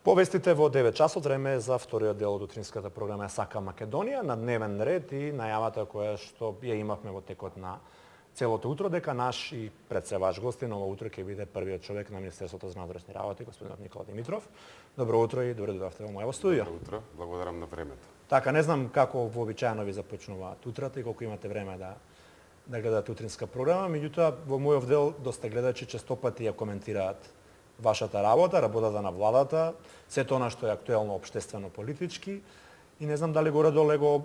Повестите во 9 часот, време е за вториот дел од утринската програма Сака Македонија, на дневен ред и најавата која што ја имавме во текот на целото утро, дека наш и пред се ваш гостин ово утро ќе биде првиот човек на Министерството за надворешни работи, господинот Никола Димитров. Добро утро и добре дојдовте во мојот студио. Добро утро, благодарам на времето. Така, не знам како вообичаено ви започнуваат утрата и колку имате време да гледате утринска програма, меѓутоа во мојов дел доста гледачи честопати ја коментираат вашата работа, работата на владата, сето она што е актуелно општествено политички и не знам дали горе-доле го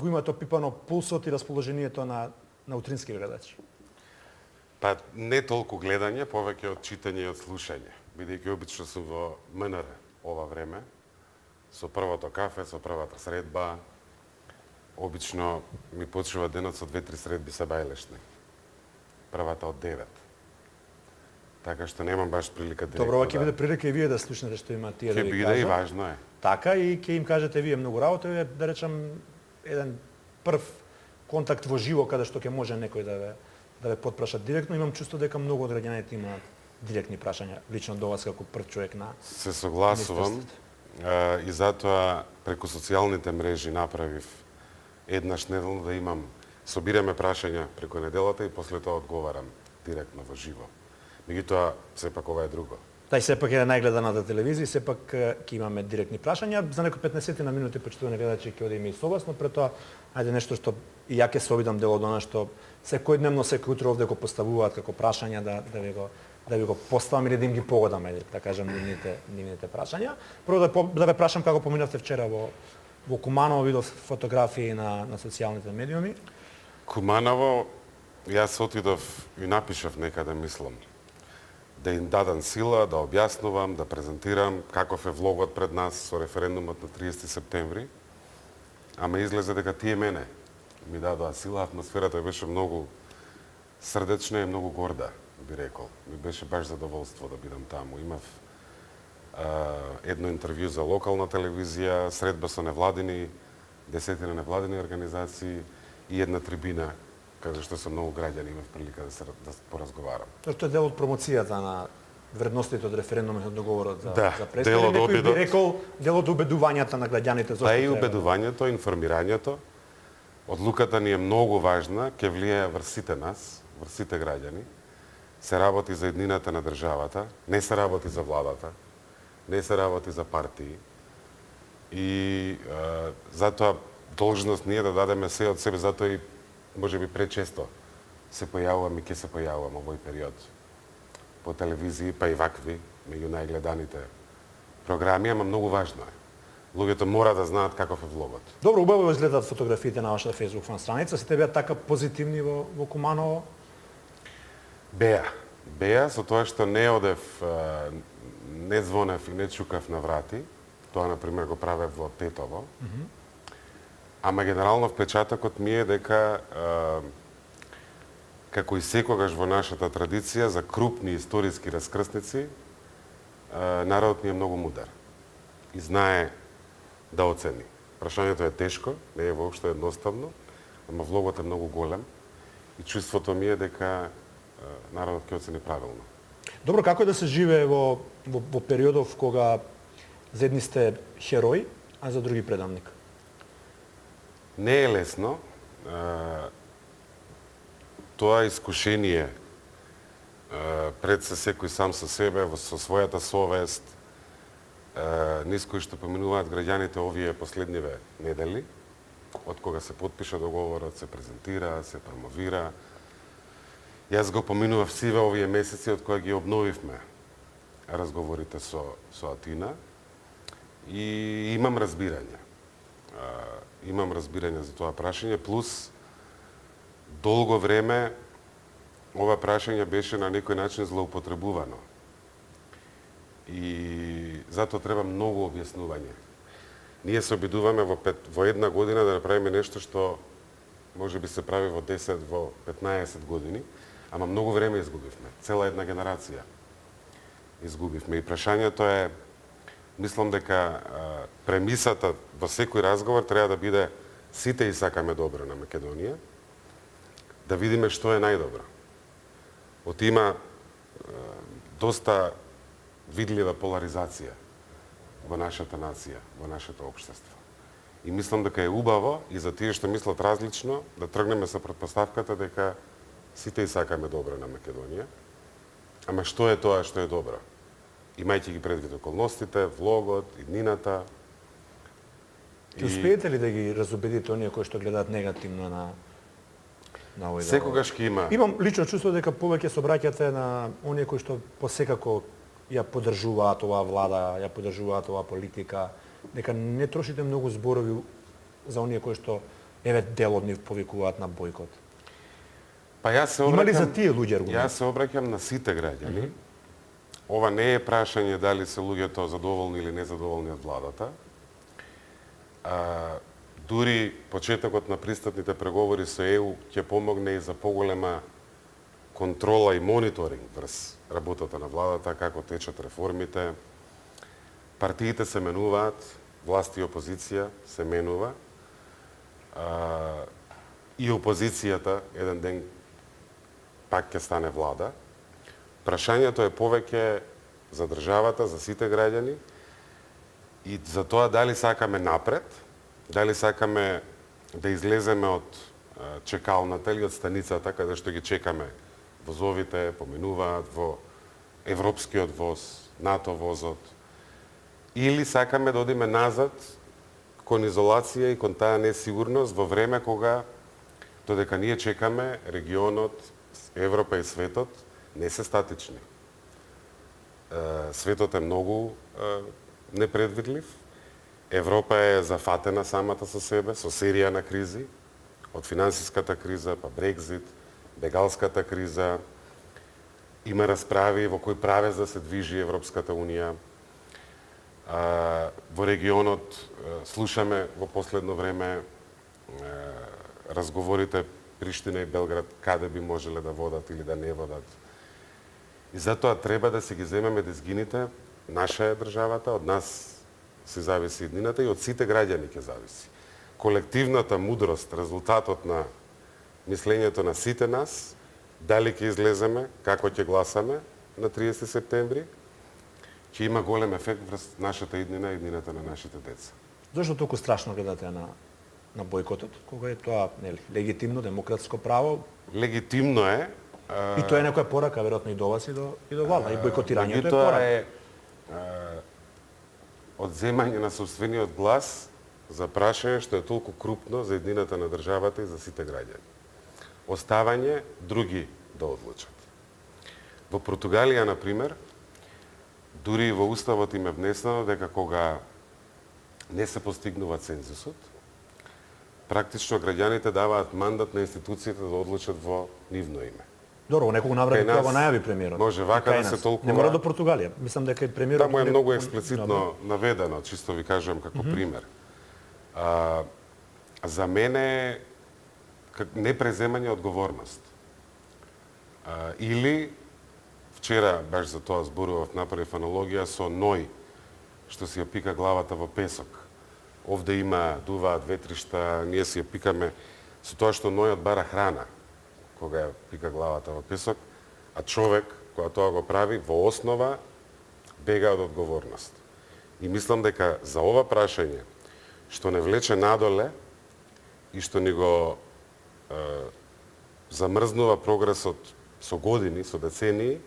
имате опипано пулсот и расположението на утрински гледачи. Па не толку гледање, повеќе од читање и од слушање, бидејќи обично сум во МНР ова време, со првото кафе, со првата средба, обично ми почнува денот со 2-3 средби са бајлешни. Првата од 9. Така што немам баш прилика директно. Добро, ќе биде прилика и вие да слушнете што има тие да ви кажат. Ќе биде и важно е. Така и ќе им кажете вие многу работа, да речам еден прв контакт во живо каде што ќе може некој да ве потпрашат директно. Имам чувство дека многу од граѓаните имаат директни прашања лично до вас како прв човек на Се согласувам и затоа преку социјалните мрежи направив еднаш неделно да имам собираме прашања преку неделата и после тоа одговарам директно во живо. Меѓутоа, сепак ова е друго. Тај сепак е најгледаната телевизија, сепак ќе имаме директни прашања. За некои 15 на минути почитувани гледачи ќе одиме и согласно, пред тоа ајде нешто што и ја ќе се обидам дел од она што секојдневно, секој утро овде го поставуваат како прашања да ви го поставам или да им ги погодам, да кажам нивните прашања. Прво да ве прашам како поминавте вчера во Куманово, видов фотографии на социјалните медиуми. Куманово, јас отидов и напишав некаде, мислам, да им дадам сила, да објаснувам, да презентирам каков е влогот пред нас со референдумот на 30 септември. Ама излезе дека тие мене ми дадоа сила, атмосферата беше многу срдечна и многу горда, би рекол. Ми беше баш задоволство да бидам таму. Имав едно интервју за локална телевизија, средба со невладини, десетина невладини организации и една трибина каде што со многу граѓани имав прилика да поразговарам. Тоа е дел од промоцијата на вредностите од референдумот и договорот за престани. Дел од некој би рекол дел од убедувањата на граѓаните зошто и убедувањето, информирањето. Одлуката ни е многу важна, ќе влијае врз сите нас, врз сите граѓани. Се работи за еднината на државата, не се работи за владата, не се работи за партии. И затоа должност ние да дадеме се од себе, затоа и може би пречесто се појавувам и ќе се појавувам овој период по телевизии, па и вакви, меѓу најгледаните програми, ама многу важно е. Луѓето мора да знаат каков е влогот. Добро, убаво изгледаат фотографиите на вашата Facebook фан страница. Сите беа така позитивни во Куманово? Беа, со тоа што не одев, не звонев и не чукав на врати. Тоа, например, го правев во Тетово. Ама генерално впечатокот ми е дека како и секогаш во нашата традиција за крупни историски раскрсници народот ни е многу мудар и знае да оцени. Прашањето е тешко, не е воопшто едноставно, ама влогот е многу голем и чувството ми е дека народот ќе оцени правилно. Добро, како е да се живее во периодов кога за едни сте херој, а за други предамник? Не е лесно. Тоа искушение пред се секој сам со себе, со својата совест, низ кој што поминуваат граѓаните овие последниве недели, од кога се потпиша договорот, се презентира, се промовира. Јас го поминував сиве овие месеци од кога ги обновивме разговорите со Атина и имам разбирање. Имам разбирање за тоа прашање, плюс долго време ова прашање беше на некој начин злоупотребувано. И затоа треба многу објаснување. Ние се обидуваме во една година да направиме нешто што може би се прави во 10, во 15 години, ама многу време изгубивме. Цела една генерација изгубивме. И прашањето е, мислам дека премисата во секој разговор треба да биде сите и сакаме добро на Македонија, да видиме што е најдобро. Има доста видлива поларизација во нашата нација, во нашето општество. И мислам дека е убаво и за тие што мислат различно да тргнеме со претпоставката дека сите и сакаме добро на Македонија. Ама што е тоа што е добро? Имајќи ги предвид околностите, влогот, иднината. Ќе успеете ли да ги разубедите оние кои што гледаат негативно на овој договор? Секогаш ќе има. Имам лично чувство дека повеќе се обраќате на оние кои што посекако ја поддржуваат оваа влада, ја поддржуваат оваа политика, дека не трошите многу зборови за оние кои што еве дел од нив повикуваат на бойкот. Па јас се Има ли обраќам, за тие луѓе аргументи? Јас се обраќам на сите граѓани. Ова не е прашање дали се луѓето задоволни или незадоволни од владата. Дури почетокот на пристапните преговори со ЕУ ќе помогне и за поголема контрола и мониторинг врз работата на владата, како течат реформите. Партиите се менуваат, власт и опозиција се менува. И опозицијата еден ден пак ќе стане влада. Прашањето е повеќе за државата, за сите граѓани и за тоа дали сакаме напред, дали сакаме да излеземе од чекалната или од станицата каде што ги чекаме возовите, поминуваат во европскиот воз, НАТО возот, или сакаме да одиме назад кон изолација и кон таа несигурност во време кога додека ние чекаме регионот, Европа и светот не се статични. Светот е многу непредвидлив. Европа е зафатена самата со себе, со серија на кризи, од финансиската криза, па Брекзит, бегалската криза. Има расправи во кој правец да се движи Европската Унија. Во регионот слушаме во последно време разговорите Приштина и Белград каде би можеле да водат или да не водат. И затоа треба да си ги земеме дизгините, наша е државата, од нас се зависи иднината и од сите граѓани ќе зависи. Колективната мудрост, резултатот на мислењето на сите нас, дали ќе излеземе, како ќе гласаме на 30 септември, ќе има голем ефект врз нашата иднина и иднината на нашите деца. Зошто толку страшно гледате на бойкотот, кога е тоа легитимно демократско право? Легитимно е. И тоа е некоја порака, веројатно и до вас и до влада, и бойкотирањето е Тоа порака. е одземање на собствениот глас за прашање што е толку крупно за еднината на државата и за сите граѓани. Оставање други да одлучат. Во Португалија, например, дури и во уставот им е внесено дека кога не се постигнува цензусот, практично граѓаните даваат мандат на институциите да одлучат во нивно име. Добро, во неколку наврати тоа го најави премиерот. Може вака да се толкува. Не мора до Португалија. Мислам дека и премиерот Таму е многу експлицитно наведено, чисто ви кажувам како пример. За мене непреземање одговорност. Или вчера баш за тоа зборував, направив аналогија со Ној, што си ја пика главата во песок. Овде има дуваат ветришта, ние си ја пикаме со тоа што Ној одбара храна кога ја пика главата во песок, а човек кога тоа го прави во основа бега од одговорност. И мислам дека за ова прашање што не влече надоле и што ни го замрзнува прогресот со години, со децении,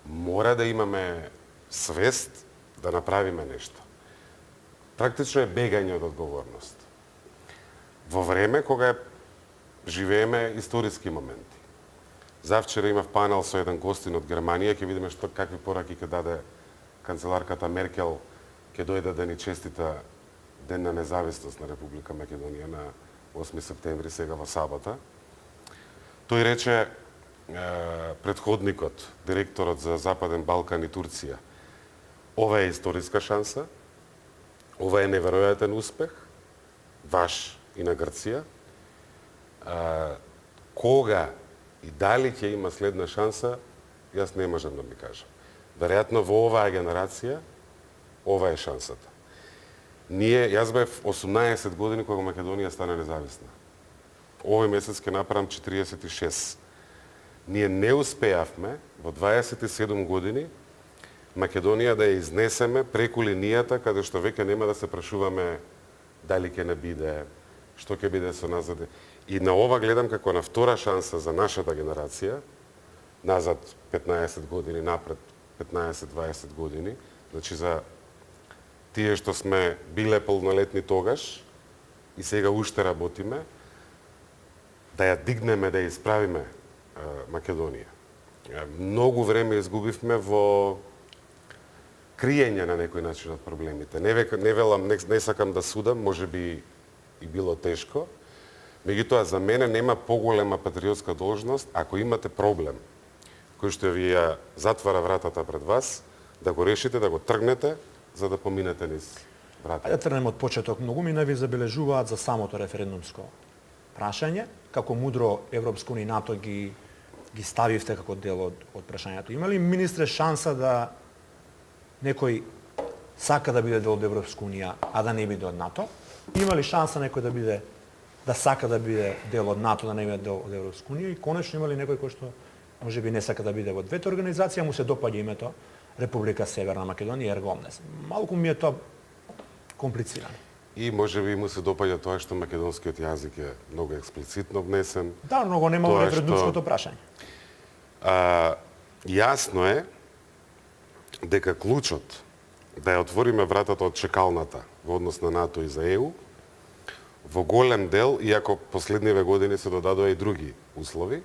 мора да имаме свест да направиме нешто. Практично е бегање од одговорност. Во време кога живееме историски моменти. Завчера имав панел со еден гостин од Германија, ќе видиме какви пораки ќе даде канцеларката Меркел, ќе дојде да ни честита Ден на независност на Република Македонија на 8 септември, сега во сабота. Тој рече, предходникот, директорот за Западен Балкан и Турција, ова е историска шанса, ова е неверојатен успех, ваш и на Грција. Кога и дали ќе има следна шанса, јас не можам да ми кажам. Веројатно во оваа генерација, ова е шансата. Јас бев 18 години кога Македонија стана независна. Овој месец ќе направам 46. Ние не успеавме во 27 години Македонија да ја изнесеме преку линијата каде што веќе нема да се прашуваме дали ќе не биде, што ќе биде со нас. И на ова гледам како на втора шанса за нашата генерација, назад 15 години, напред 15-20 години, значи за тие што сме биле полнолетни тогаш и сега уште работиме, да ја дигнеме, да ја исправиме Македонија. Многу време изгубивме во криење на некој начин од проблемите. Не велам, не сакам да судам, може би и било тешко. Меѓутоа, за мене нема поголема патриотска должност ако имате проблем кој што ви ја затвара вратата пред вас, да го решите, да го тргнете, за да поминете низ вратата. Ајде да тргнеме од почеток. Многу мина ви забележуваат за самото референдумско прашање, како мудро Европска унија и НАТО ги ставивте како дел од прашањето. Има ли, министре, шанса да некој сака да биде дел од Европска унија, а да не биде од НАТО? Има ли шанса некој да сака да биде дел од НАТО, да не биде дел од Европска унија? И конечно, има ли некој кој што може би не сака да биде во двете организации, а му се допаѓа името Република Северна Македонија, ерго омнес? Малку ми е тоа комплицирано. И може би му се допаѓа тоа што македонскиот јазик е многу експлицитно внесен. Да, но го нема во референдумското прашање. Јасно е дека клучот да ја отвориме вратата од чекалната во однос на НАТО и за ЕУ, во голем дел, иако последниве години се додадоа и други услови,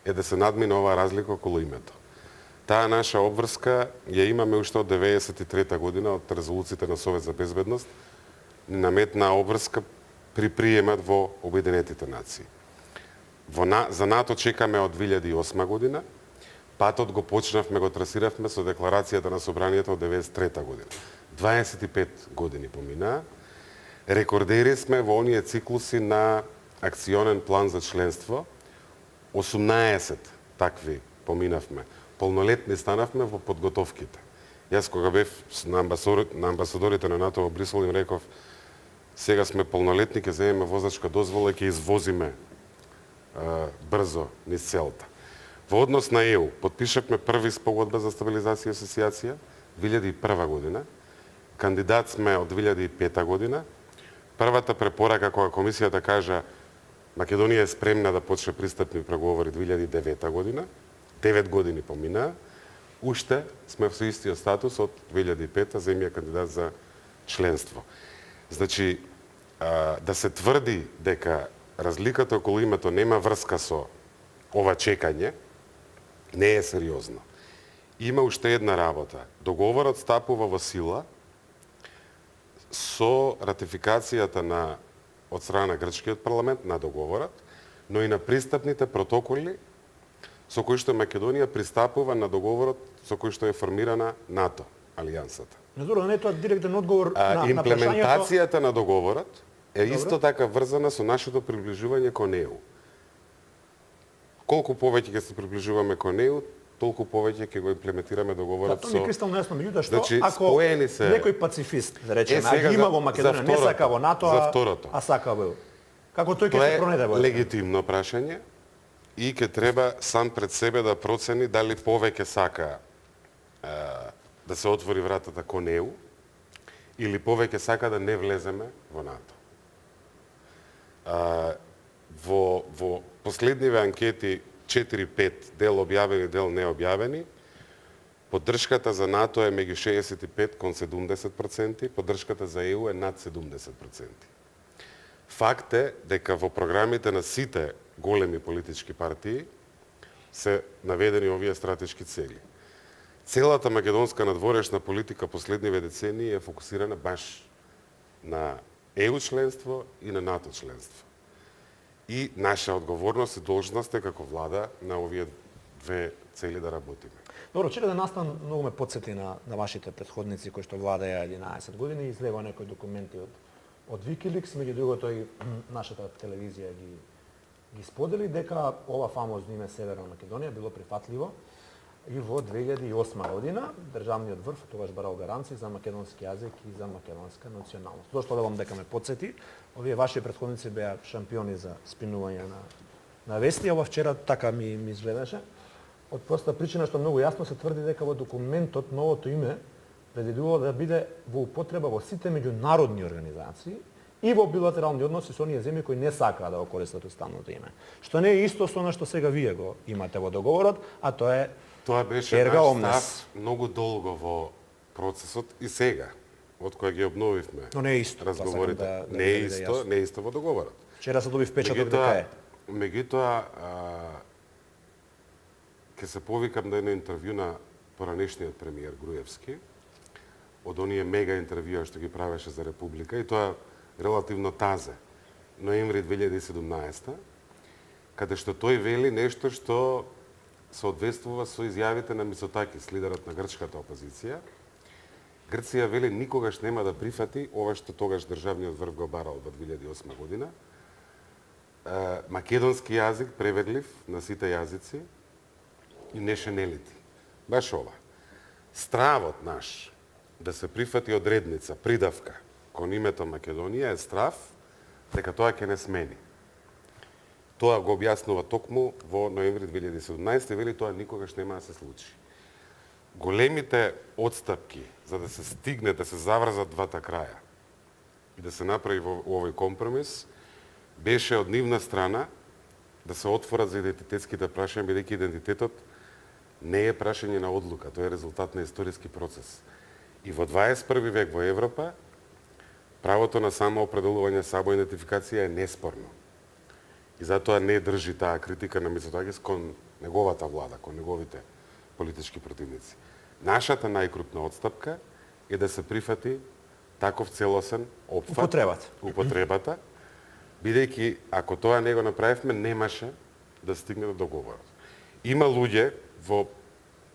е да се надмине оваа разлика околу името. Таа наша обврска ја имаме уште од 1993 година од резолуциите на Совет за безбедност, ни наметна обврска при приемат во Обединетите нации. За НАТО чекаме од 2008 година, патот го почнавме, го трасиравме со декларацијата на Собранието од 1993 година. 25 години поминаа. Рекордери сме во оние циклуси на акционен план за членство. 18 такви поминавме. Полнолетни станавме во подготовките. Јас кога бев на амбасадорите на НАТО во Брисел им реков, сега сме полнолетни, ќе земеме возачка дозвола и ќе извозиме брзо низ целта. Во однос на ЕУ, подпишавме први спогодба за стабилизација и асоциација 2001 година. Кандидат сме од 2005 година. Првата препорака кога комисијата кажа Македонија е спремна да почне пристапни преговори 2009 година, 9 години поминаа, уште сме со истиот статус од 2005 земја кандидат за членство. Значи, да се тврди дека разликата околу името нема врска со ова чекање, не е сериозно. Има уште една работа. Договорот стапува во сила со ратификацијата од страна на грчкиот парламент на договорот, но и на пристапните протоколи со кои што Македонија пристапува на договорот со кој што е формирана НАТО, алијансата. Добро, не е тоа директен одговор на прашањето. Имплементацијата на договорот е исто така врзана со нашето приближување кон ЕУ. Колку повеќе ќе се приближуваме кон ЕУ, толку повеќе ќе го имплементираме договорот со... Тоа ми е кристално јасно, меѓутоа што Значи, ако некој пацифист, да речеме, а има во Македонија, не сака во НАТО, а сака во ЕУ. Како тој ќе се пронајде во ЕУ? Тоа е легитимно прашање и ќе треба сам пред себе да процени дали повеќе сака да се отвори вратата кон ЕУ или повеќе сака да не влеземе во НАТО. Во последниве анкети 4-5 дел објавени, дел необјавени, поддршката за НАТО е меѓу 65 кон 70%, поддршката за ЕУ е над 70%. Факт е дека во програмите на сите големи политички партии се наведени овие стратешки цели. Целата македонска надворешна политика последниве децении е фокусирана баш на ЕУ членство и на НАТО членство. И наша одговорност и должност е како влада на овие две цели да работиме. Добро, вчера Настан многу ме потсети на вашите претходници кои што владеа 11 години и излева некои документи од Wikileaks, меѓу другото и нашата телевизија ги сподели дека ова фамозно име Северна Македонија било прифатливо и во 2008 година државниот врв тогаш барал гаранции за македонски јазик и за македонска националност. Зошто велам дека ме потсети? Овие ваши претходници беа шампиони за спинување на вести, ова вчера така ми изгледаше. Од проста причина што многу јасно се тврди дека во документот новото име предвидувало да биде во употреба во сите меѓународни организации и во билатерални односи со оние земји кои не сакаат да го користат уставното име. Што не е исто со она што сега вие го имате во договорот, а тоа е Тоа беше ерга наш омнес. став многу долго во процесот и сега, од кога ги обновивме. Но не е исто. Разговорите. Тоа сакам да не е биде исто, јасно. не е исто во договорот. Вчера се добив печаток дека е. Меѓутоа, ќе се повикам да едно интервју на поранешниот премиер Груевски, од оние мега интервјуа што ги правеше за Република, и тоа релативно тазе, ноември 2017, каде што тој вели нешто што соодветствува со изјавите на Мицотакис, лидерот на грчката опозиција. Грција вели никогаш нема да прифати ова што тогаш државниот врв го барал во 2008 година. Македонски јазик преведлив на сите јазици и нешенелити. Баш ова. Стравот наш да се прифати одредница, придавка кон името Македонија е страв дека тоа ќе не смени. Тоа го објаснува токму во ноември 2017 и вели тоа никогаш нема да се случи. Големите отстапки за да се стигне, да се заврзат двата краја и да се направи во овој компромис, беше од нивна страна да се отворат за идентитетските прашања, бидејќи идентитетот не е прашање на одлука, тоа е резултат на историски процес. И во 21 век во Европа, правото на самоопределување, самоидентификација е неспорно. И затоа не држи таа критика на Мицотакис кон неговата влада, кон неговите политички противници. Нашата најкрупна отстапка е да се прифати таков целосен опфат, употребата, бидејќи ако тоа не го направивме, немаше да стигне до договорот. Има луѓе во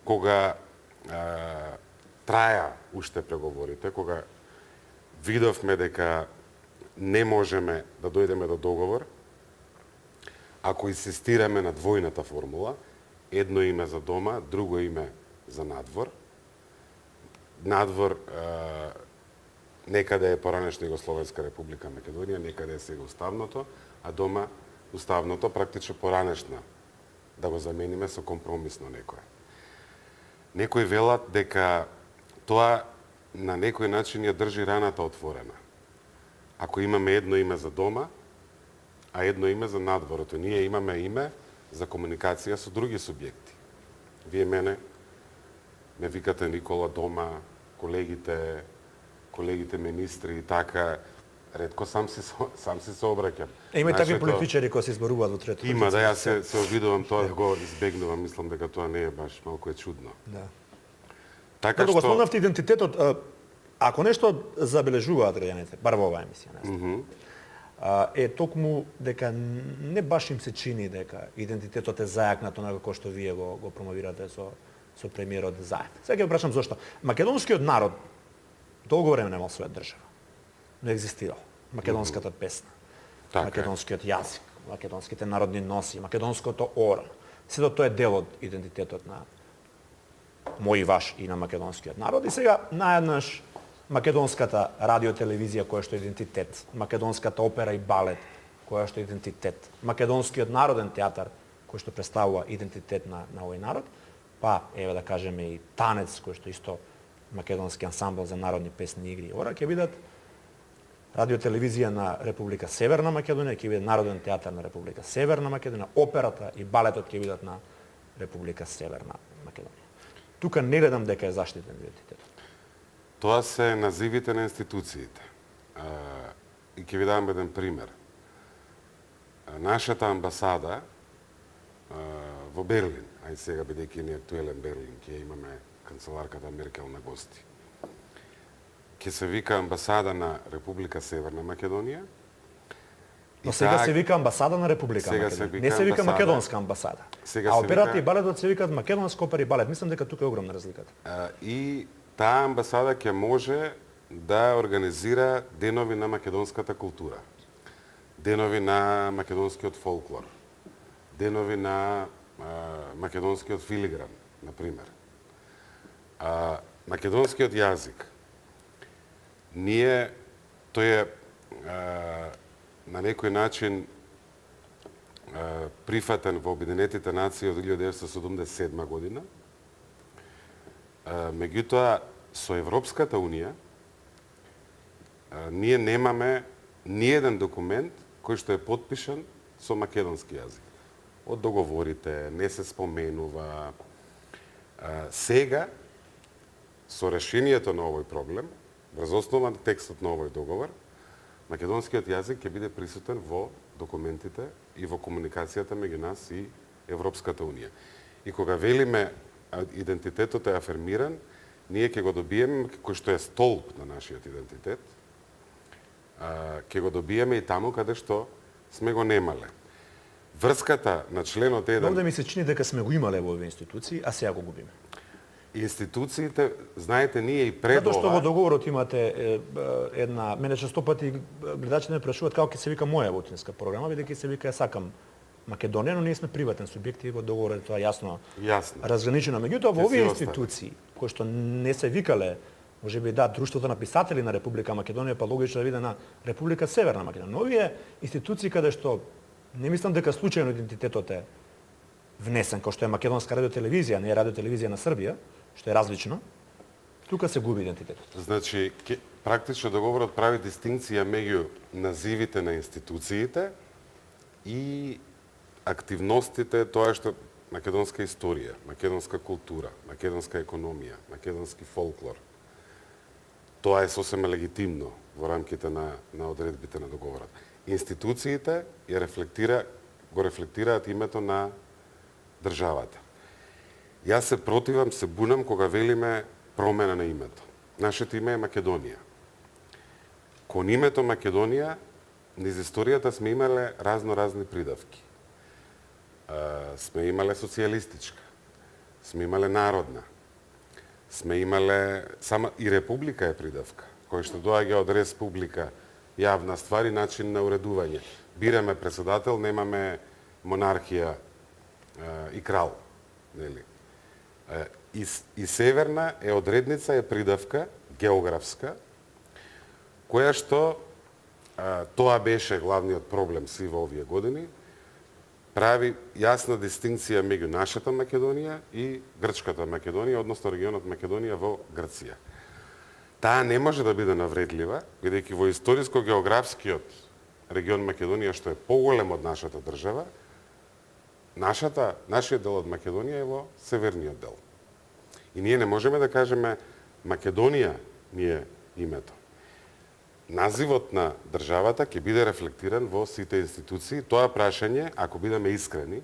кога траја уште преговорите, кога видовме дека не можеме да дојдеме до договор, ако инсистираме на двојната формула, едно име за дома, друго име за надвор. Надвор некаде е поранешна Југословенска република Македонија, некаде е сега уставното, а дома уставното практично поранешна, да го замениме со компромисно некое. Некои велат дека тоа на некој начин ја држи раната отворена. Ако имаме едно име за дома, а едно име за надворот, ние имаме име за комуникација со други субјекти. Вие мене ме викате Никола дома, колегите министри и така, ретко сам се сообраќам. Има и такви политичари кои се изборуваат во трето. Има, да, јас се обидувам тоа да го избегнувам, мислам дека тоа не е баш малку е чудно. Да. Така Како што го спомнавте идентитетот, ако нешто забележуваат граѓаните, бар во оваа емисија, не знам, е токму дека не баш им се чини дека идентитетот е зајакнат онака како што вие го промовирате со премиерот заед. Сега ќе прашам зошто. Македонскиот народ долго време немал своја држава. Не екзистирал. Македонската песна, така македонскиот јазик, македонските народни носи, македонското ора. Сето тоа е дел од идентитетот на мој и ваш и на македонскиот народ. И сега наеднаш македонската радиотелевизија која што е идентитет, македонската опера и балет која што е идентитет, македонскиот народен театар кој што представува идентитет на овој народ, па еве да кажеме и танец кој што исто македонски ансамбл за народни песни, игри и ора ќе бидат радиотелевизија на Република Северна Македонија, ќе биде Народен театар на Република Северна Македонија, операта и балетот ќе бидат на Република Северна Македонија. Тука не гледам дека е заштитен идентитетот. тоа се називите на институциите. И ќе ви дам еден пример. Нашата амбасада во Берлин, ај сега бидејќи не е актуелен Берлин, ќе имаме канцеларката Меркел на гости. Ќе се вика амбасада на Република Северна Македонија. Но сега се вика амбасада на Република Македонија. Не се вика македонска амбасада. А операта и балетот се викаат македонска опера и балет. Мислам дека тука е огромна разликата. И таа амбасада ќе може да организира денови на македонската култура, денови на македонскиот фолклор, денови на македонскиот филигран, например. Македонскиот јазик. Ние, тој е на некој начин прифатен во Обединетите нации од 1977 година. Меѓутоа, со Европската Унија, ние немаме ниеден документ кој што е потпишан со македонски јазик. Од договорите не се споменува. Сега, со решението на овој проблем, врз основа на текстот на овој договор, македонскиот јазик ќе биде присутен во документите и во комуникацијата меѓу нас и Европската Унија. И кога велиме идентитетот е афирмиран, ние ќе го добиеме, кој што е столб на нашиот идентитет, ќе го добиеме и таму каде што сме го немале. Врската на членот 1... Много да ми се чини дека сме го имале во овие институции, а сега го губиме. Институциите, знаете, ние и пред Затоа што ова... во договорот имате една... Мене често пати гледачите ме прашуваат како ќе се вика моја вотинска програма, бидејќи се вика ја сакам Македонија, но ние сме приватен субјект и во договорот тоа јасно разграничено. Меѓутоа во овие институции кои што не се викале, можеби да, Друштвото на писатели на Република Македонија, па логично да биде на Република Северна Македонија. Но овие институции каде што не мислам дека случајно идентитетот е внесен, кој што е Македонска радиотелевизија, не е радиотелевизија на Србија, што е различно, тука се губи идентитетот. Значи, практично договорот прави дистинција меѓу називите на институциите и активностите, тоа што македонска историја, македонска култура, македонска економија, македонски фолклор. Тоа е сосема легитимно во рамките на одредбите на договорот. Институциите го рефлектираат името на државата. Јас се противам, се бунам кога велиме промена на името. Нашето име е Македонија. Кон името Македонија, низ историјата сме имале разни придавки. Сме имале социјалистичка, сме имале народна, сме имале и република е придавка, кој што доаѓа од республика, јавна ствар и начин на уредување. Бираме председател, немаме монархија и крал, нели? И северна е одредница, е придавка географска, која што тоа беше главниот проблем си во овие години, прави јасна дистинција меѓу нашата Македонија и грчката Македонија, односно регионот Македонија во Грција. Таа не може да биде навредлива, бидејќи во историско-географскиот регион Македонија, што е поголем од нашата држава, нашиот дел од Македонија е во северниот дел. И ние не можеме да кажеме Македонија ни е името. Називот на државата ќе биде рефлектиран во сите институции. Тоа прашање, ако бидеме искрени,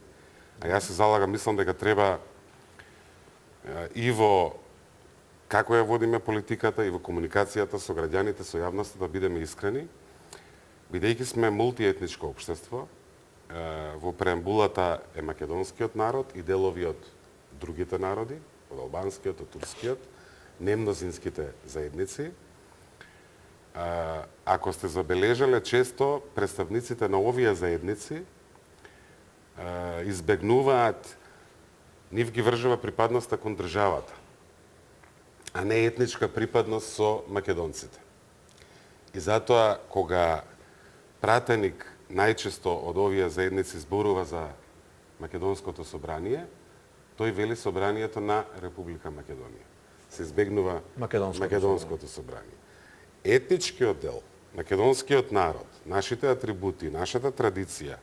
а јас се залагам, мислам дека треба и во како ја водиме политиката и во комуникацијата со граѓаните, со јавноста, да бидеме искрени, бидејќи сме мултиетничко општество, во преамбулата е македонскиот народ и делови од другите народи, од албанскиот, од турскиот, немнозинските заедници. Ако сте забележале, често представниците на овие заедници избегнуваат, нив ги вржува припадноста кон државата, а не етничка припадност со македонците. И затоа, кога пратеник најчесто од овие заедници зборува за Македонското собрание, тој вели собранието на Република Македонија. Се избегнува Македонското собрание. Етничкиот дел, македонскиот народ, нашите атрибути, нашата традиција,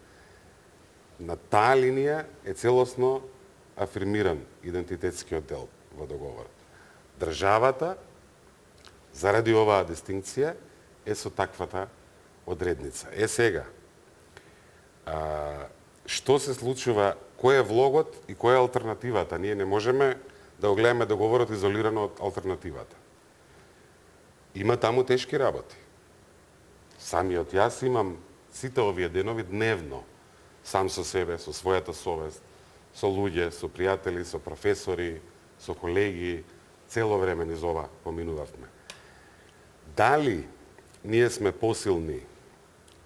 на таа линија е целосно афирмиран идентитетскиот дел во договорот. Државата, заради оваа дистинција, е со таквата одредница. Сега, што се случува, кој е влогот и која е алтернативата? Ние не можеме да го гледаме договорот изолирано од алтернативата. Има таму тешки работи. Самиот јас имам сите овие денови дневно, сам со себе, со својата совест, со луѓе, со пријатели, со професори, со колеги, цело време низ ова поминувавме. Дали ние сме посилни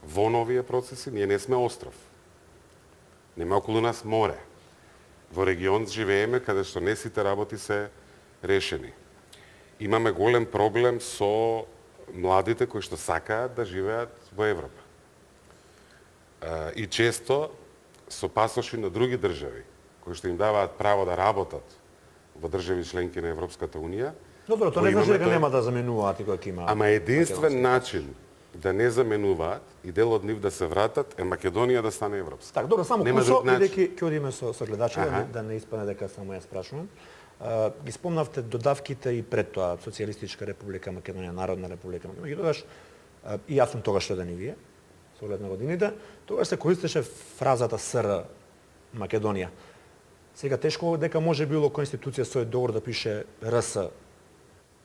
во новие процеси? Ние не сме остров. Нема околу нас море. Во регион живееме каде што не сите работи се решени. Имаме голем проблем со младите кои што сакаат да живеат во Европа. И често со пасоши на други држави, кои што им даваат право да работат во држави членки на Европската Унија. Добро, тоа Во не значи имаме дека нема да заменуваат и кога ќе има. Ама единствен начин да не заменуваат и дел од нив да се вратат е Македонија да стане европска. Така, добро, само Нема кусо, друг начин. бидејќи ќе одиме со гледачите, да не испадне дека само ја спрашувам. Ги спомнавте додавките и пред тоа Социјалистичка република Македонија, Народна република Македонија. Ги додаш, и јас сум тогаш роден и вие, со оглед на годините, тогаш се користеше фразата СР Македонија. Сега тешко дека може било конституција со договор да пише РС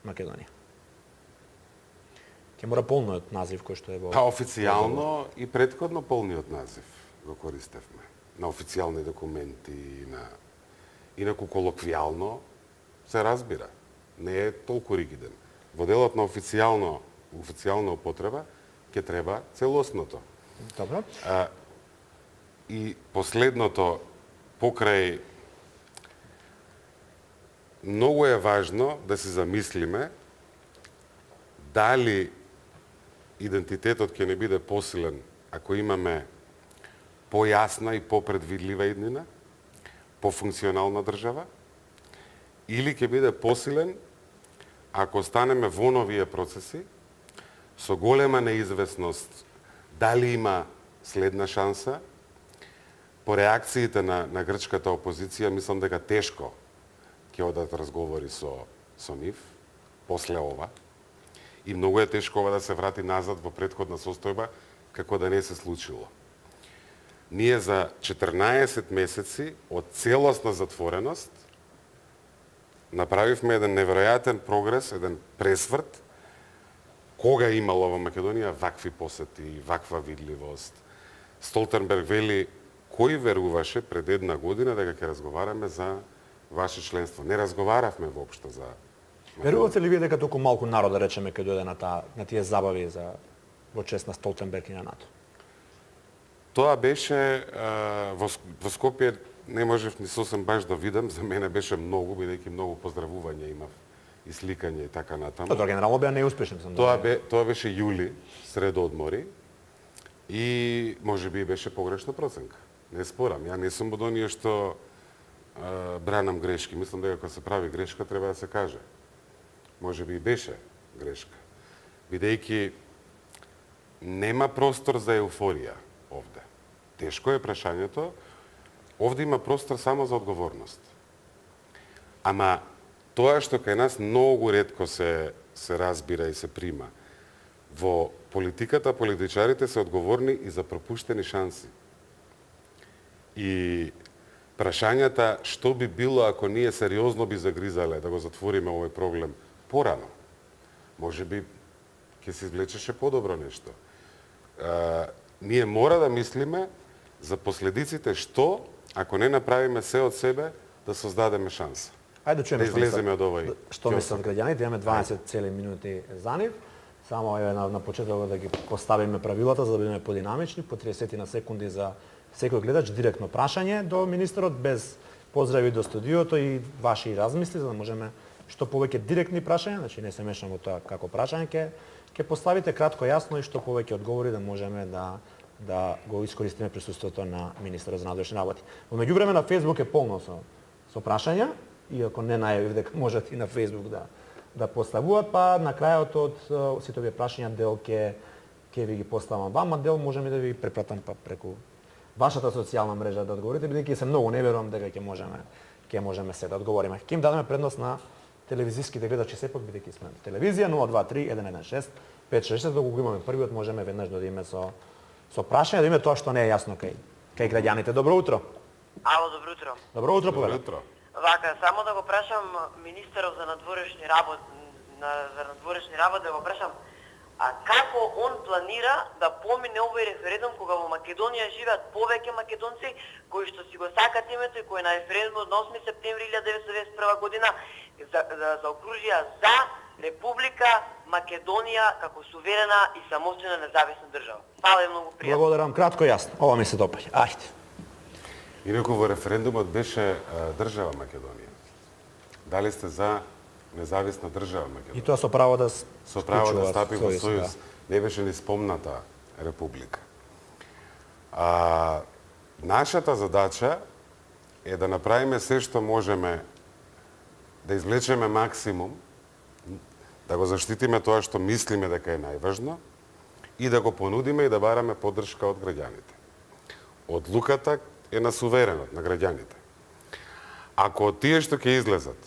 Македонија. Ќе мора полниот назив кој што е во... Па официјално и претходно полниот назив го користевме. На официјални документи, инаку колоквијално се разбира. Не е толку ригиден. Во делот на официјална употреба ќе треба целосното. Добро. И последното покрај многу е важно да се замислиме дали идентитетот ќе не биде посилен ако имаме појасна и попредвидлива иднина, пофункционална држава, или ќе биде посилен ако останеме во новие процеси со голема неизвестност дали има следна шанса. По реакциите на грчката опозиција, мислам дека тешко ќе одат разговори со нив после ова. И многу е тешко ова да се врати назад во претходна состојба, како да не се случило. Ние за 14 месеци од целосна затвореност направивме еден неверојатен прогрес, еден пресврт, кога имало во Македонија вакви посети, ваква видливост. Столтенберг вели, кој веруваше пред една година дека ќе разговараме за ваше членство? Не разговаравме воопшто за Македонија. Верувате ли вие дека толку малку народ, да речеме, ќе дојде на тие забави во чест на Столтенберг и на НАТО? Тоа беше во Скопје, не можев ни сосем баш да видам, за мене беше многу, бидејќи многу поздравување имав и сликање и така натаму. Тоа генерално беа неуспешни. Тоа беше јули, сред одмори, и можеби беше погрешна проценка. Не спорам, ја не сум од оние што бранам грешки. Мислам дека кога се прави грешка треба да се каже. Можеби и беше грешка. Бидејќи нема простор за еуфорија овде. Тешко е прашањето. Овде има простор само за одговорност. Ама тоа што кај нас многу ретко се разбира и се прима. Во политиката политичарите се одговорни и за пропуштени шанси. И прашањата што би било ако ние сериозно би загризале да го затвориме овој проблем порано. Можеби ќе се извлечеше подобро нешто. Ние мора да мислиме за последиците што ако не направиме се од себе да создадеме шанса. Ајде да чуеме излеземе од овој. Што мислат граѓаните? Имаме 20 цели минути за нив. Само на почетокот да ги поставиме правилата за да бидеме подинамични, по 30 на секунди за секој гледач, директно прашање до министерот, без поздрави до студиото и ваши размисли, за да можеме што повеќе директни прашања, значи не се мешаме тоа како прашање, ќе поставите кратко јасно и што повеќе одговори да можеме да го искористиме присуството на министерот за надворешни работи. Во меѓувреме на Facebook е полно со прашања, иако не најавив дека можат и на Facebook да поставуваат, па на крајот од сите овие прашања дел ќе ви ги поставам вам, а дел можеме да ви препратам па преку вашата социјална мрежа да одговорите, бидејќи се многу не верувам дека ќе можеме се да одговориме. Ќе им дадеме предност на телевизиските гледачи сепак, бидејќи сме телевизија 023 116 560, доколку го имаме првиот можеме веднаш да одиме со прашање, да име тоа што не е јасно кај граѓаните. Добро утро. Ало, добро утро. Добро утро, Добро поведа. утро. Вака, само да го прашам министерот за надворешни работи, да го прашам, а како он планира да помине овој референдум кога во Македонија живеат повеќе македонци кои што си го сакат името и кои на референдумот на 8 септември 1991 година заокружија за Република Македонија како суверена и самостојна независна држава. Фала и многу пријатно. Благодарам, кратко и јасно. Ова ми се допаѓа. Ајде. Инаку во референдумот беше држава Македонија. Дали сте за независна држава Македонија? И тоа со право да Со право да стапи во сојуз, сојуз. Не беше ни спомната република. Нашата задача е да направиме се што можеме да извлечеме максимум, да го заштитиме тоа што мислиме дека е најважно и да го понудиме и да бараме поддршка од граѓаните. Одлуката е на суверенот, на граѓаните. Ако од тие што ќе излезат,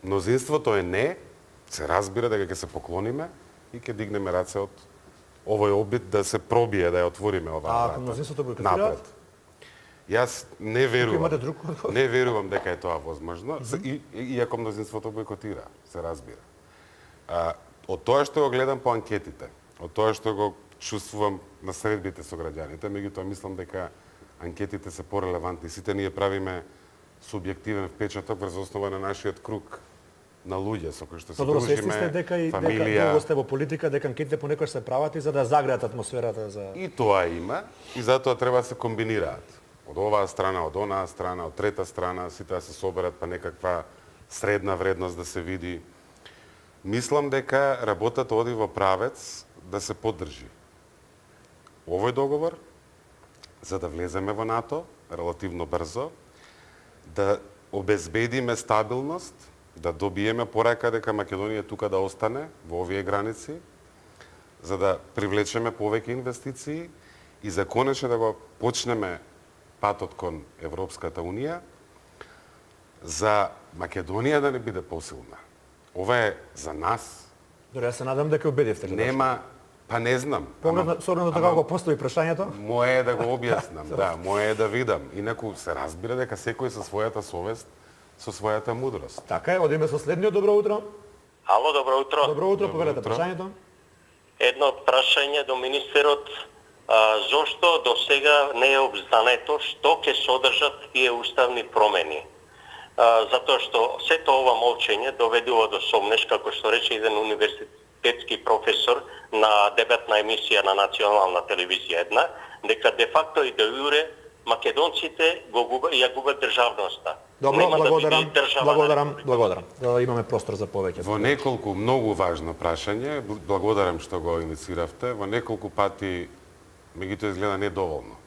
мнозинството е не, се разбира дека ќе се поклониме и ќе дигнеме раце од овој обид да се пробие, да ја отвориме оваа А врата. ако мнозинството бойкотираат? Јас не верувам. имате друг одговор? Не верувам дека е тоа возможно, иако мнозинството бойкотира, се разбира. Од тоа што го гледам по анкетите, од тоа што го чувствувам на средбите со граѓаните, меѓутоа мислам дека анкетите се порелевантни. Сите ние правиме субјективен впечаток врз основа на нашиот круг на луѓе со кои што се Добро, свесни дружиме, сте дека и дека фамилија. долго сте во политика, дека анкетите понекогаш се прават и за да загреат атмосферата за... И тоа има, и затоа треба да се комбинираат. Од оваа страна, од онаа страна, од трета страна, сите да се соберат па некаква средна вредност да се види. Мислам дека работата оди во правец да се поддржи овој договор, за да влеземе во НАТО релативно брзо, да обезбедиме стабилност, да добиеме порака дека Македонија тука да остане во овие граници, за да привлечеме повеќе инвестиции и за конечно да го почнеме патот кон Европската Унија, за Македонија да не биде посилна. Ова е за нас. Добре, јас се надам дека убедивте. Нема, па не знам. Поглед со оглед на тоа како го постави прашањето. Мое е да го објаснам, да, мое е да видам. Инаку се разбира дека секој со својата совест, со својата мудрост. Така е, одиме со следниот. Добро утро. Ало, добро утро. Добро утро, Добро повелете утро. прашањето. Едно прашање до министерот. Зошто до сега не е обзнането што ќе содржат тие уставни промени? Затоа што сето ова молчење доведува до сомнеш, како што рече еден универзитетски професор на дебатна емисија на национална телевизија една, дека де факто и де юре македонците ја губат државноста. Добро, Нема да благодарам, биде држава на благодарам. Да имаме простор за повеќе. Во неколку многу важно прашање, благодарам што го иницииравте, во неколку пати меѓутоа изгледа недоволно.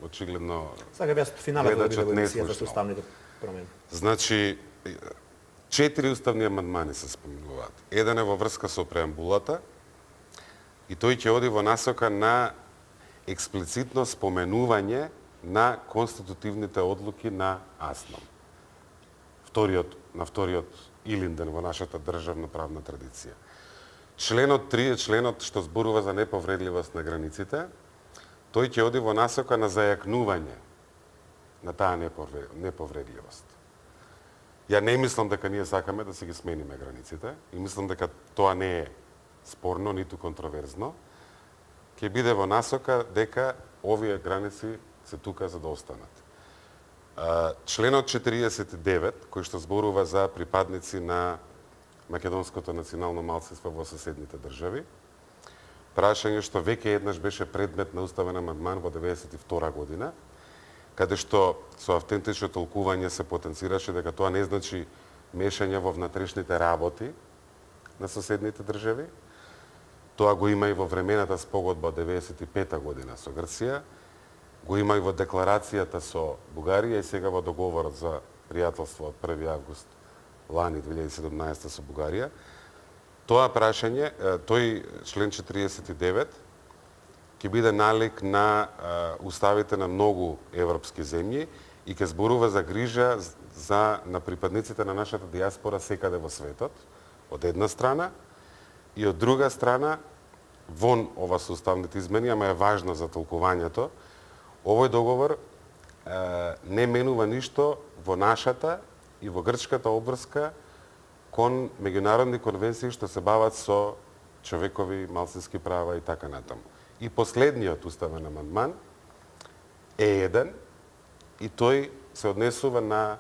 Очигледно Сега беа финалето да биде гледачот во не емисијата со слушнал. уставните промени. Значи, 4 уставни амандмани се споменуваат. Еден е во врска со преамбулата и тој ќе оди во насока на експлицитно споменување на конститутивните одлуки на АСНОМ. На вториот илинден во нашата државна правна традиција. Членот 3 е членот што зборува за неповредливост на границите. Тој ќе оди во насока на зајакнување на таа неповредливост. Ја не мислам дека ние сакаме да си ги смениме границите и мислам дека тоа не е спорно, ниту контроверзно. Ќе биде во насока дека овие граници се тука за да останат. Членот 49, кој што зборува за припадници на македонското национално малцинство во соседните држави, прашање што веќе еднаш беше предмет на уставен амандман во 1992 година, каде што со автентично толкување се потенцираше дека тоа не значи мешање во внатрешните работи на соседните држави. Тоа го има и во времената спогодба од 1995 година со Грција, го има и во декларацијата со Бугарија и сега во договорот за пријателство од 1 август лани 2017 со Бугарија. Тоа прашање, тој член 49 ќе биде налик на уставите на многу европски земји и ќе зборува за грижа на припадниците на нашата диаспора секаде во светот, од една страна, и од друга страна, вон ова со уставните измени, ама е важно за толкувањето, овој договор не менува ништо во нашата и во грчката обврска кон меѓународни конвенции што се бават со човекови малцински права и така натаму. И последниот уставен амандман е еден и тој се однесува на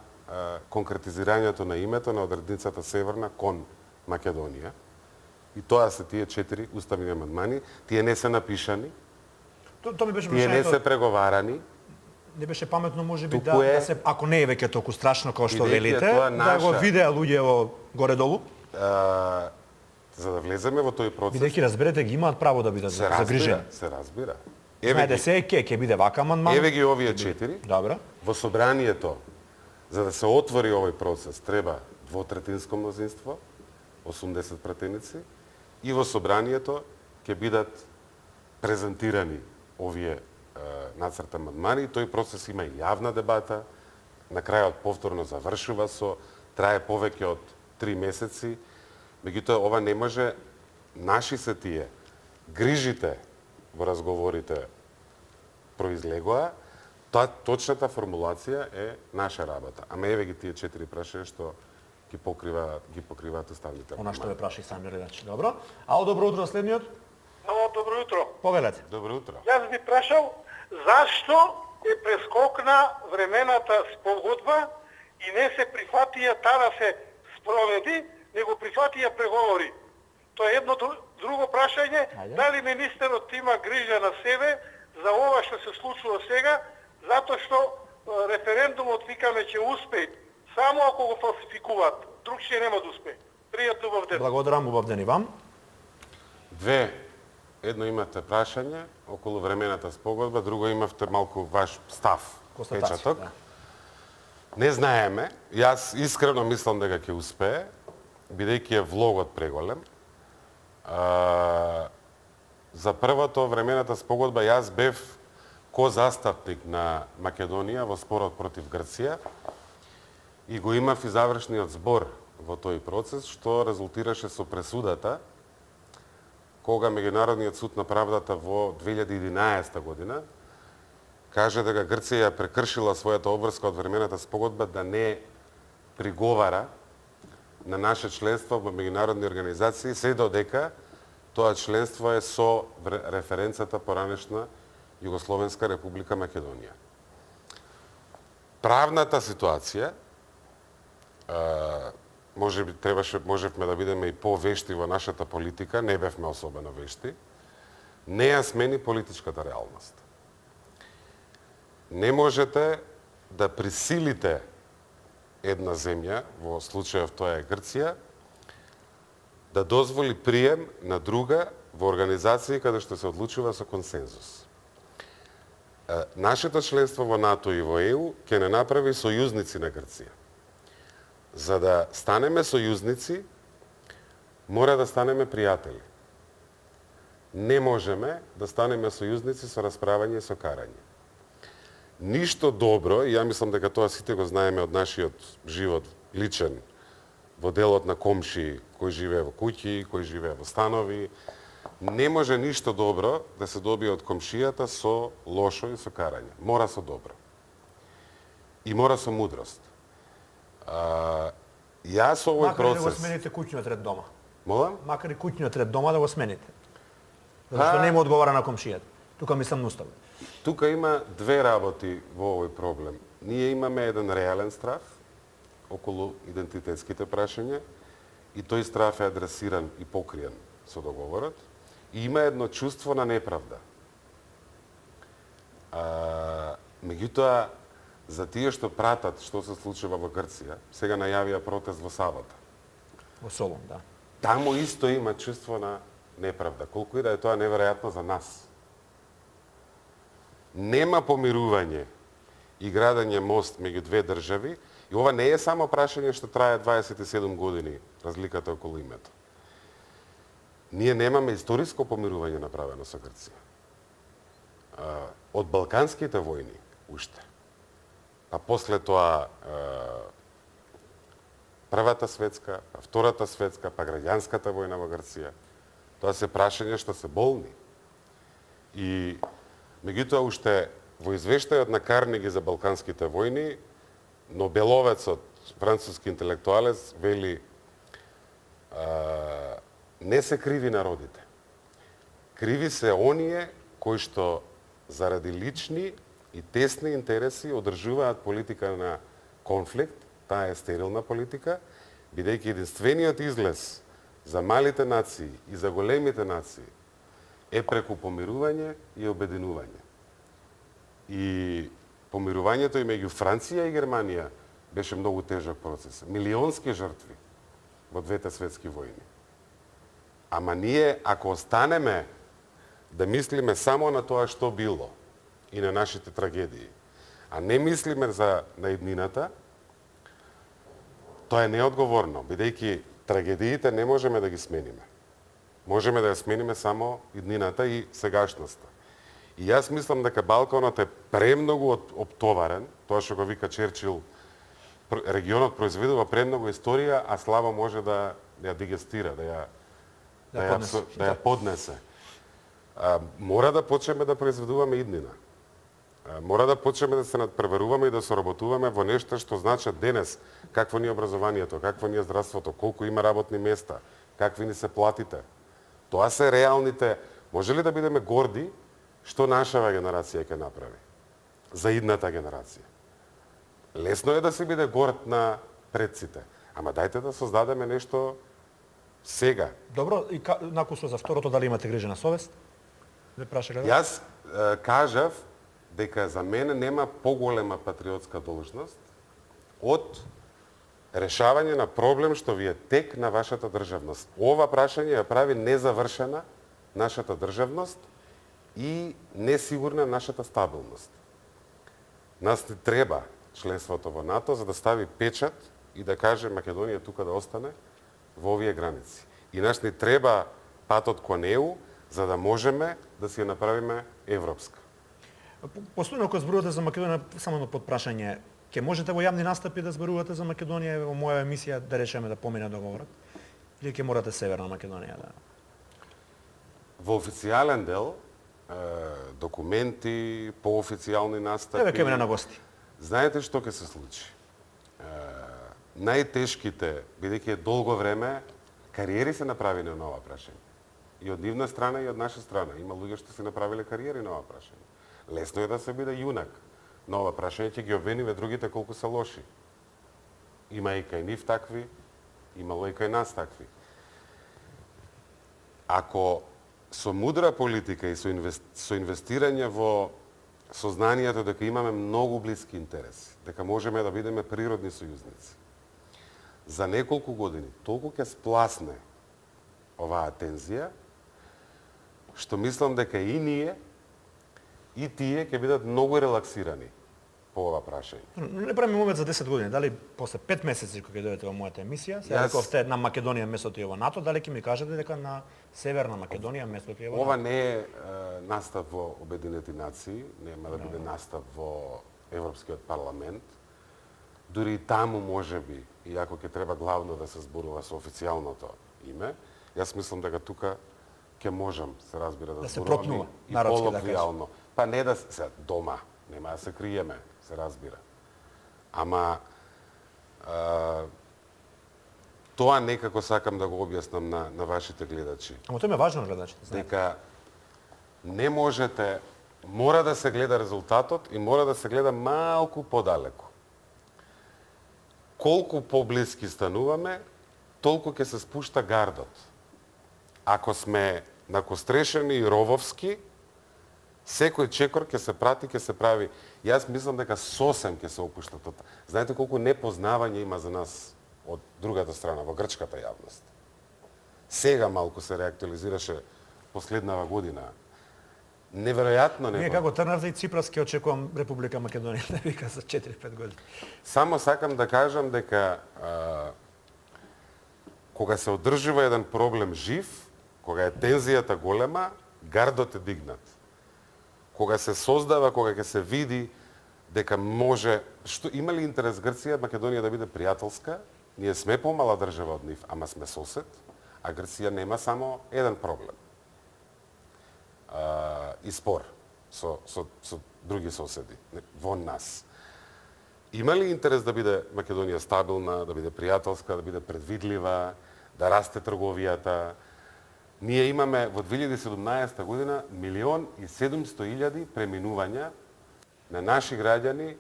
конкретизирањето на името на одредницата Северна кон Македонија. И тоа се тие 4 уставни амандмани. Тие не се напишани, Тоа ми беше тие не се прашањето. преговарани. Не беше паметно можеби Туку е- да се, ако не е веќе толку страшно како што Бидејќи е велите, тоа да го наша- видеа луѓе горе-долу, За да влеземе во тој процес, бидејќи разберете ги имаат право да бидат се разбира, загрижени. се разбира. Знаете се ќе биде вака амандман. Еве ги овие 4. Добро. Во собранието, за да се отвори овој процес, треба двотретинско мнозинство, 80 пратеници, и во собранието ќе бидат презентирани овие нацрт амандмани. Тој процес има и јавна дебата, на крајот повторно завршува трае повеќе од 3 месеци. Меѓутоа, ова не може, наши се тие грижите во разговорите произлегоа, точната формулација е наша работа. Ама еве ги тие 4 прашања што ги покриваат останалите. Она што ве праша и Самир Ледач. Добро. Ало, добро утро, следниот. Ало, добро утро. Повелете. Добро утро. Јас би прашал зашто прескокна времената спогодба и не се прифатија таа да се спроведи, него прифатија преговори. Тоа е едно друго прашање. Дали министерот има грижа на себе за ова што се случува сега, затоа што референдумот викаме ќе успее само ако го фалсификуваат. Друг ќе нема да успее. Пријатно убав ден. Благодарам, убав ден и вам. Едно имате прашање околу времената спогодба, друго имавте малку ваш став, печаток. Да. Не знаеме, јас искрено мислам дека ќе успее, бидејќи е влогот преголем. За првото времената спогодба јас бев ко-застапник на Македонија во спорот против Грција и го имав и завршниот збор во тој процес, што резултираше со пресудата кога Меѓународниот суд на правдата во 2011 година каже дека Грција ја прекршила својата обврска од времената спогодба да не приговара на наше членство во меѓународни организации, се додека тоа членство е со референцата поранешна Југословенска република Македонија. Правната ситуација, можевме да бидеме и повешти во нашата политика, не бевме особено вешти, не ја смени политичката реалност. Не можете да присилите една земја, во случајов тоа е Грција, да дозволи прием на друга во организации каде што се одлучува со консензус. Нашето членство во НАТО и во ЕУ ќе не направи сојузници на Грција. За да станеме сојузници, мора да станеме пријатели. Не можеме да станеме сојузници со расправање и со карање. Ништо добро, и ја мислам дека тоа сите го знаеме од нашиот живот личен, во делот на комши кои живее во куќи, кои живее во станови, не може ништо добро да се добие од комшијата со лошо и со карање. Мора со добро. И мора со мудрост. Јас овој Макар и да го процес... смените куќниот ред дома. Молам? Макар и куќниот ред дома да го смените. Зашто не му одговара на комшијата. Тука мислам на уставот. Тука има две работи во овој проблем. Ние имаме еден реален страв околу идентитетските прашања и тој страв е адресиран и покриен со договорот. И има едно чувство на неправда. Меѓутоа, за тие што пратат што се случува во Грција, сега најавија протест во сабота. Во Солун, да. Таму исто има чувство на неправда, колку и да е тоа неверојатно за нас. Нема помирување и градење мост меѓу две држави, и ова не е само прашање што трае 27 години, разликата околу името. Ние немаме историско помирување направено со Грција. Од Балканските војни, уште. А после тоа Првата светска, па Втората светска, па граѓанската војна во Грција. Тоа се прашања што се болни. И меѓутоа уште во извештајот на Карнеги за Балканските војни, Нобеловецот, француски интелектуалец, вели не се криви народите. Криви се оние кои што заради лични и тесни интереси одржуваат политика на конфликт, таа е стерилна политика, бидејќи единствениот излез за малите нации и за големите нации е преку помирување и обединување. И помирувањето и меѓу Франција и Германија беше многу тежок процес. Милионски жртви во двете светски војни. Ама ние, ако останеме да мислиме само на тоа што било и на нашите трагедии, а не мислиме на иднината, тоа е неодговорно, бидејќи трагедиите не можеме да ги смениме. Можеме да ја смениме само иднината и сегашноста. И јас мислам дека Балканот е премногу оптоварен, тоа што го вика Черчил, регионот произведува премногу историја, а слабо може да ја дигестира, да ја поднесе. Мора да почнеме да произведуваме иднина. Мора да почнеме да се надпреваруваме и да соработуваме во нешто што значат денес какво ни е образованието, какво ни е здравството, колку има работни места, какви ни се платите. Тоа се реалните. Може ли да бидеме горди што нашава генерација ќе направи за идната генерација? Лесно е да се биде горд на предците, ама дајте да создадеме нешто сега. Добро, и накусо за второто, дали имате грижа на совест? Ве праша гледа? Јас кажав дека за мене нема поголема патриотска должност од решавање на проблем што ви е тек на вашата државност. Ова прашање ја прави незавршена нашата државност и несигурна нашата стабилност. Нас не треба членството во НАТО за да стави печат и да каже Македонија тука да остане во овие граници. И нас не треба патот кон ЕУ за да можеме да си ја направиме европска. Последно, кога зборувате за Македонија, само под прашање, ќе можете во јавни настапи да зборувате за Македонија во моја емисија, да речеме да помине договорот? Или ќе морате Северна Македонија да... Во официјален дел, документи, поофицијални настапи... Еве ќе мине на гости. Знаете што ќе се случи? Најтешките, бидејќи е долго време, кариери се направени на ова прашање. И од нивна страна и од наша страна. Има луѓе што се направиле кариери на ова прашање. Лесно е да се биде јунак на ова прашање, ќе ги обвиниве другите колку се лоши. Има и кај нив такви, имало и кај нас такви. Ако со мудра политика и со инвестирање во сознанието дека имаме многу блиски интереси, дека можеме да бидеме природни сојузници, за неколку години толку ќе спласне оваа тензија, што мислам дека и ние, и тие ќе бидат многу релаксирани по ова прашање. Не правиме момент за 10 години, дали после 5 месеци кога ќе дојдете во мојата емисија, се рековте на Македонија местото е во НАТО, дали ќе ми кажете дека на Северна Македонија местото е во НАТО? Ова не е настав во Обединети нации, нема да биде настав во Европскиот парламент. Дури и таму можеби, иако ќе треба главно да се зборува со официјалното име, јас мислам дека тука ќе можам, се разбира, да се зборуваме протнува, и народски да колоквијално. Па не да се дома, нема да се криеме, се разбира. Ама тоа некако сакам да го објаснам на вашите гледачи. Ама тоа е важно гледачите, знаете. Дека не можете, мора да се гледа резултатот и мора да се гледа малку подалеку. Колку поблиски стануваме, толку ќе се спушта гардот. Ако сме накострешени и рововски, секој чекор ќе се прати, ќе се прави. Јас мислам дека сосем ќе се опушта тоа. Знаете колку непознавање има за нас од другата страна, во грчката јавност. Сега малку се реактуализираше последнава година. Неверојатно Ние како трнавте и Ципрас ќе очекувам Република Македонија да вика за 4-5 години. Само сакам да кажам дека кога се одржува еден проблем жив, кога е тензијата голема, гардот е дигнат. Кога се создава, кога ќе се види дека може... Што има ли интерес Грција, Македонија да биде пријателска? Ние сме помала држава од нив, ама сме сосед, а Грција нема само еден проблем. И спор со други соседи вон нас. Има ли интерес да биде Македонија стабилна, да биде пријателска, да биде предвидлива, да расте трговијата? Ние имаме во 2017 година 1.700.000 преминувања на наши граѓани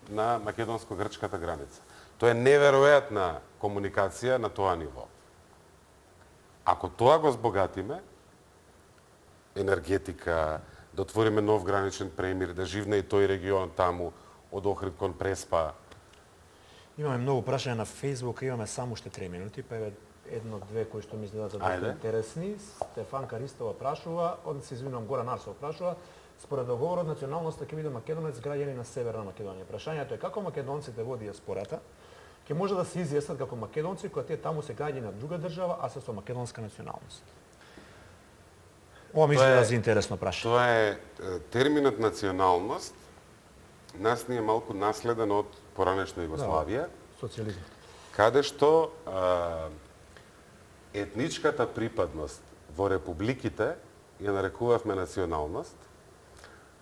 на македонско-грчката граница. Тоа е неверојатна комуникација на тоа ниво. Ако тоа го збогатиме, енергетика, да отвориме нов граничен премир, да живне и тој регион таму, од Охрид кон Преспа. Имаме многу прашања на Facebook, имаме само уште 3 минути, па едно-две кои што ми изгледаат за доста интересни. Стефанка Ристова прашува, се извинувам, Горан Арсов прашува, според договорот националноста ќе биде македонец граѓани на Северна Македонија. Прашањето е како македонците во дијаспората ќе може да се изјаснат како македонци кога тие таму се граѓани на друга држава, а се со македонска националност. Ова ми изгледа за интересно прашање. Тоа е терминот националност. Нас ни е малку наследен од поранешна Југославија, Социјализм. каде што етничката припадност во републиките ја нарекувавме националност,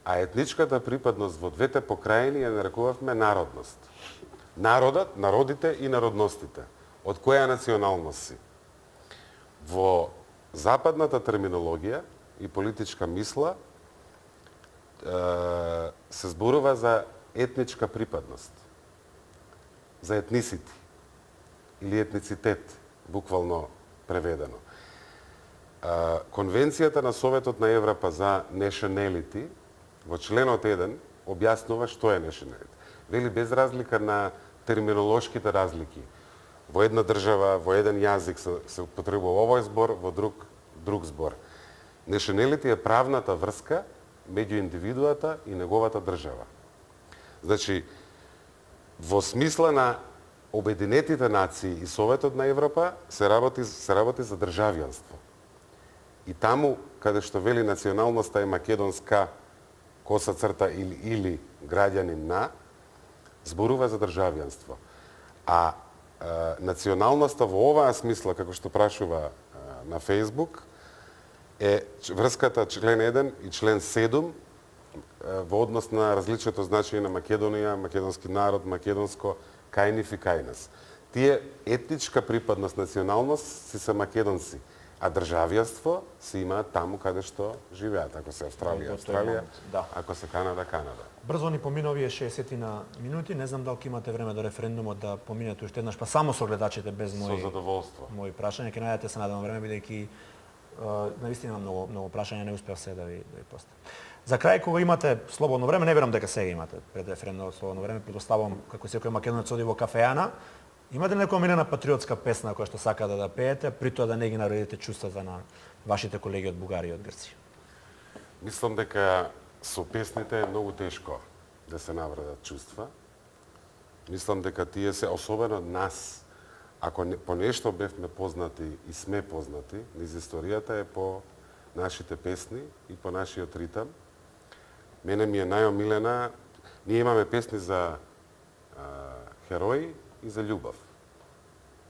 а етничката припадност во двете покрајини ја нарекувавме народност. Народот, народите и народностите. Од која националност си? Во западната терминологија и политичка мисла се зборува за етничка припадност, за етнисити или етницитет, буквално преведено. Конвенцијата на Советот на Европа за nationality во членот 1 објаснува што е nationality. Вели без разлика на терминолошките разлики. Во една држава, во еден јазик се употребува овој збор, во друг збор. Nationality е правната врска меѓу индивидуата и неговата држава. Значи, во смисла на Обединетите нации и Советот на Европа се работи за државјанство. И таму, каде што вели националноста е македонска, коса црта или граѓанин на, зборува за државјанство. А националноста во оваа смисла, како што прашува на Фејсбук, е врската член 1 и член 7 во однос на различното значење на Македонија, македонски народ, македонско, кајниф и кајнас. Тие етничка припадност, националност си се македонци, а државјанство се имаат таму каде што живеат. Ако се Австралија, Австралија, ако се Канада, Канада. Брзо ни помина овие 60 на минути, не знам дали имате време до референдумот да поминете уште еднаш, па само со гледачите без Со задоволство. мои прашања, ќе најдете се надевам време бидејќи наистина многу прашања не успеав се да ви поставам. За крај, кога имате слободно време, не верам дека сега имате пред референдумот слободно време, предоставам како секој македонец оди во кафејана, имате ли некоја омилена патриотска песна која што сака да пеете, при тоа да не ги навредите чувствата на вашите колеги од Бугарија и од Грција? Мислам дека со песните е многу тешко да се навредат чувства. Мислам дека тие се, особено нас, ако по нешто бевме познати и сме познати, низ историјата е по нашите песни и по нашиот ритам. Мене ми е најомилена, ние имаме песни за херои и за љубов.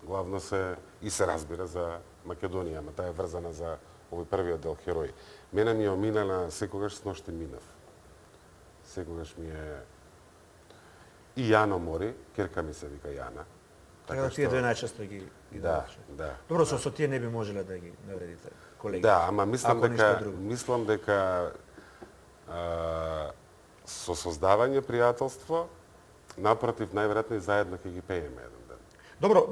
Главно се разбира за Македонија, ама таа е врзана за овој првиот дел херои. Мене ми е омилена секогаш с ноште минав. Секогаш ми е и Јано Мори, керка ми се вика Јана. Така да тие две најчесто ги да. Добро, со тие не би можеле да ги навредите колеги. Да, ама мислам дека со создавање пријателство, напротив, најверојатно и заедно ќе ги пееме еден ден. Добро,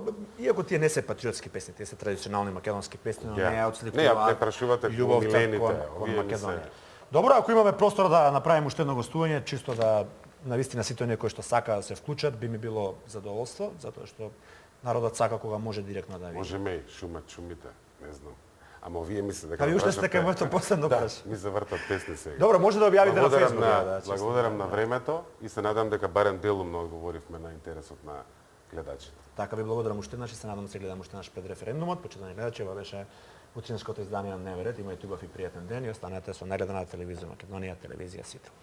иако тие не се патриотски песни, тие се традиционални македонски песни, но не ја отсликуваат не прашувате љубовта кон Македонија. Добро, ако имаме простор да направиме уште едно гостување, чисто да навистина сите оние кои што сака да се вклучат, би ми било задоволство, затоа што народот сака кога може директно да ви. Можеме, шумите, не знам. Ама вие мислите дека... А ви уште сте кај моето последно прашање. Да, ми завртат песни сега. Добро, може да објавите на Facebook. Благодарам на времето и се надам дека барем делумно одговоривме на интересот на гледачите. Така ви благодарам уште еднаш и се надам да се гледам уште еднаш пред референдумот. Почитани гледачи, ова беше утрешното издание на Дневен ред. Имајте убав и пријатен ден и останете со најгледаната телевизија Македонија, телевизија Сител.